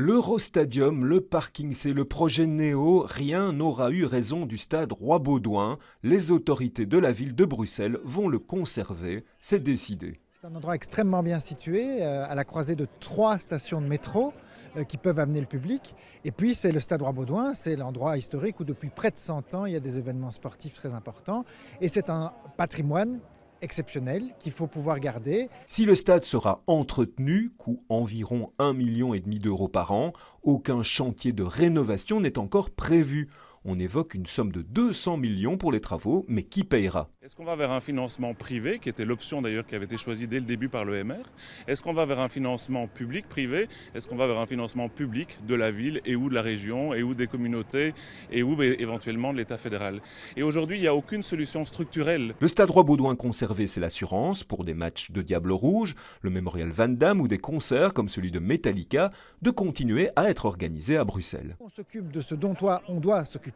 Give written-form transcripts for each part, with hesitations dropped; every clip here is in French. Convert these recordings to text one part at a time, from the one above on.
L'Eurostadium, le parking, c'est le projet Néo. Rien n'aura eu raison du stade Roi-Baudouin. Les autorités de la ville de Bruxelles vont le conserver. C'est décidé. C'est un endroit extrêmement bien situé, à la croisée de 3 stations de métro qui peuvent amener le public. Et puis c'est le stade Roi-Baudouin, c'est l'endroit historique où depuis près de 100 ans il y a des événements sportifs très importants. Et c'est un patrimoine exceptionnel qu'il faut pouvoir garder. Si le stade sera entretenu, coût environ 1,5 million d'euros par an, aucun chantier de rénovation n'est encore prévu. On évoque une somme de 200 millions pour les travaux, mais qui payera? Est-ce qu'on va vers un financement privé, qui était l'option d'ailleurs qui avait été choisie dès le début par l'EMR? Est-ce qu'on va vers un financement public-privé? Est-ce qu'on va vers un financement public de la ville et ou de la région et ou des communautés et ou éventuellement de l'État fédéral? Et aujourd'hui, il n'y a aucune solution structurelle. Le stade Roi-Baudouin conservé, c'est l'assurance pour des matchs de Diable Rouge, le Mémorial Van Damme ou des concerts comme celui de Metallica, de continuer à être organisés à Bruxelles. On s'occupe de ce dont on doit s'occuper,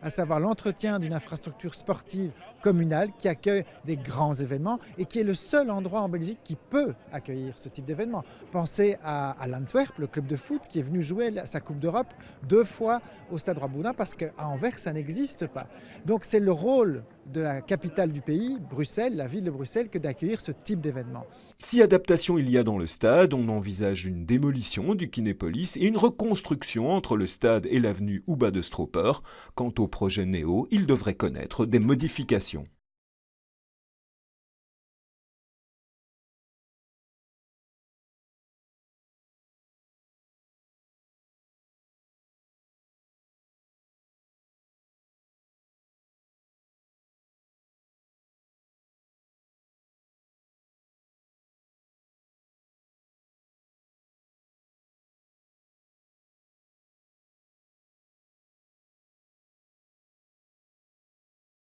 à savoir l'entretien d'une infrastructure sportive communale qui accueille des grands événements et qui est le seul endroit en Belgique qui peut accueillir ce type d'événement. Pensez à l'Antwerp, le club de foot qui est venu jouer sa Coupe d'Europe 2 fois au stade Roi-Baudouin parce qu'à Anvers, ça n'existe pas. Donc c'est le rôle de la capitale du pays, Bruxelles, la ville de Bruxelles, que d'accueillir ce type d'événement. Si adaptation il y a dans le stade, on envisage une démolition du Kinépolis et une reconstruction entre le stade et l'avenue Ouba de Stropper. Quant au projet Néo, il devrait connaître des modifications.